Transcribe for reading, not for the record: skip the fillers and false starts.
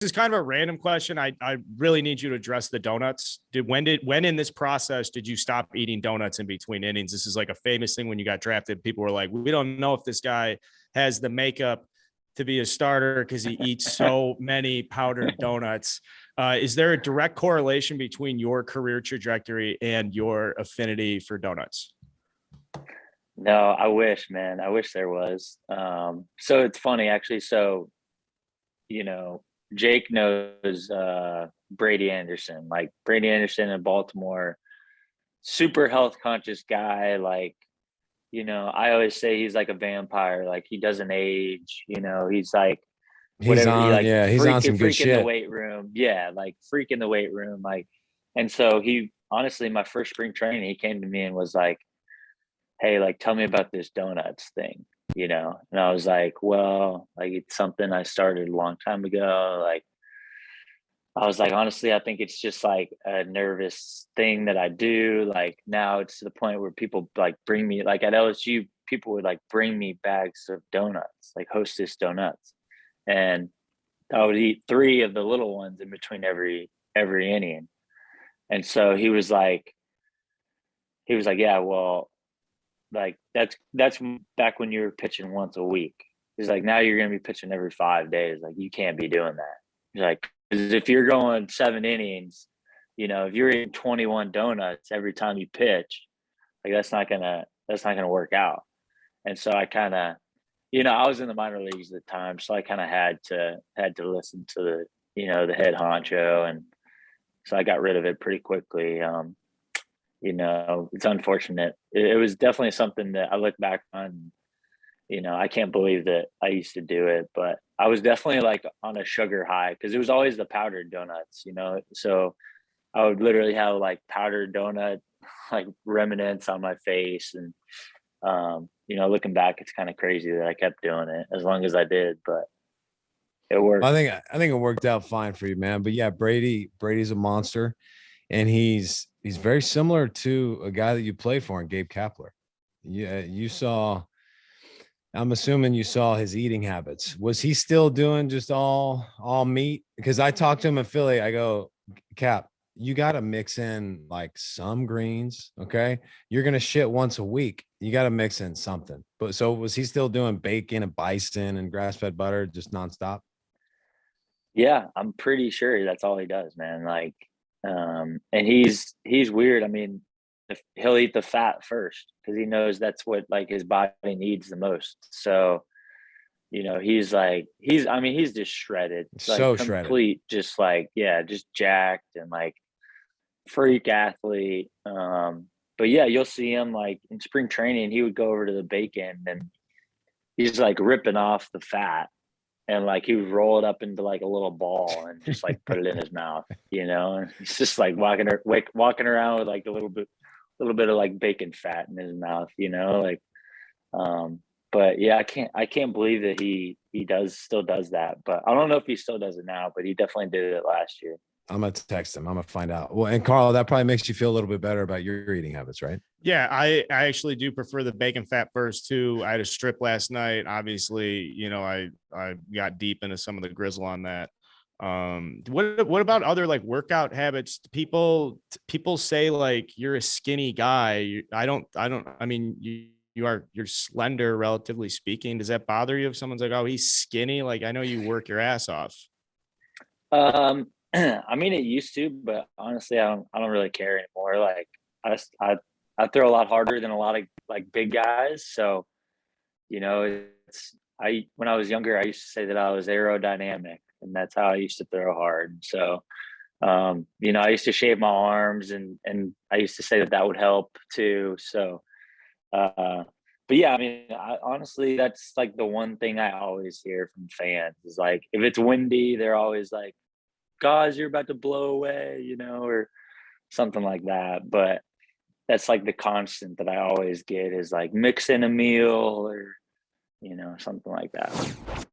is kind of a random question. I really need you to address the donuts. When in this process did you stop eating donuts in between innings? This is like a famous thing when you got drafted. People were like, we don't know if this guy has the makeup to be a starter because he eats so many powdered donuts. Is there a direct correlation between your career trajectory and your affinity for donuts? No, I wish, man. I wish there was. So it's funny actually. So, you know, Jake knows Brady Anderson. Like Brady Anderson in Baltimore, super health conscious guy. Like, I always say he's like a vampire. Like he doesn't age. He's like whatever he like he's on some good freak in the shit. weight room. Yeah, like freak in the weight room. Like, and so he honestly, my first spring training, he came to me and was like, hey, like, tell me about this donuts thing, And I was like, well, like, it's something I started a long time ago. Like, I was like, honestly, I think it's just like a nervous thing that I do. Like, now it's to the point where people like bring me, like at LSU, people would like bring me bags of donuts, like Hostess donuts. And I would eat 3 of the little ones in between every inning. And so he was like, yeah, well, like that's back when you were pitching once a week. He's like, now you're going to be pitching every 5 days. Like, you can't be doing that. He's like, 'cause if you're going 7 innings, if you're eating 21 donuts every time you pitch, like that's not gonna work out. And so I kind of, I was in the minor leagues at the time, so I kind of had to listen to the head honcho, and so I got rid of it pretty quickly. It's unfortunate. It was definitely something that I look back on. I can't believe that I used to do it, but I was definitely like on a sugar high because it was always the powdered donuts, So I would literally have like powdered donut, like remnants on my face. And, looking back, it's kind of crazy that I kept doing it as long as I did, but it worked. I think it worked out fine for you, man. But yeah, Brady's a monster. And he's very similar to a guy that you played for in Gabe Kapler. Yeah, I'm assuming you saw his eating habits. Was he still doing just all meat? Because I talked to him in Philly. I go, Cap, you got to mix in like some greens. Okay. You're going to shit once a week. You got to mix in something. But so was he still doing bacon and bison and grass-fed butter just nonstop? Yeah, I'm pretty sure that's all he does, man. Like, and he's weird. I mean, if he'll eat the fat first because he knows that's what like his body needs the most. So, he's just shredded, So like complete, shredded. just like, yeah, just jacked and like freak athlete. But yeah, you'll see him like in spring training, he would go over to the bacon and he's like ripping off the fat and like he would roll it up into like a little ball and just like put it in his mouth, and he's just like walking around with like a little bit of like bacon fat in his mouth, like, but yeah, I can't believe that he still does that, but I don't know if he still does it now, but he definitely did it last year. I'm going to text him. I'm going to find out. Well, and Carl, that probably makes you feel a little bit better about your eating habits, right? Yeah, I actually do prefer the bacon fat burst too. I had a strip last night. Obviously, I got deep into some of the grizzle on that. What about other like workout habits? People say like you're a skinny guy. I mean, you're slender, relatively speaking. Does that bother you if someone's like, oh, he's skinny? Like, I know you work your ass off. I mean, it used to, but honestly, I don't really care anymore. Like I throw a lot harder than a lot of like big guys. So, when I was younger, I used to say that I was aerodynamic and that's how I used to throw hard. So, I used to shave my arms and I used to say that would help too. So, but yeah, I mean, honestly, that's like the one thing I always hear from fans is like, if it's windy, they're always like, guys, you're about to blow away, or something like that. But that's like the constant that I always get is like mix in a meal or, something like that.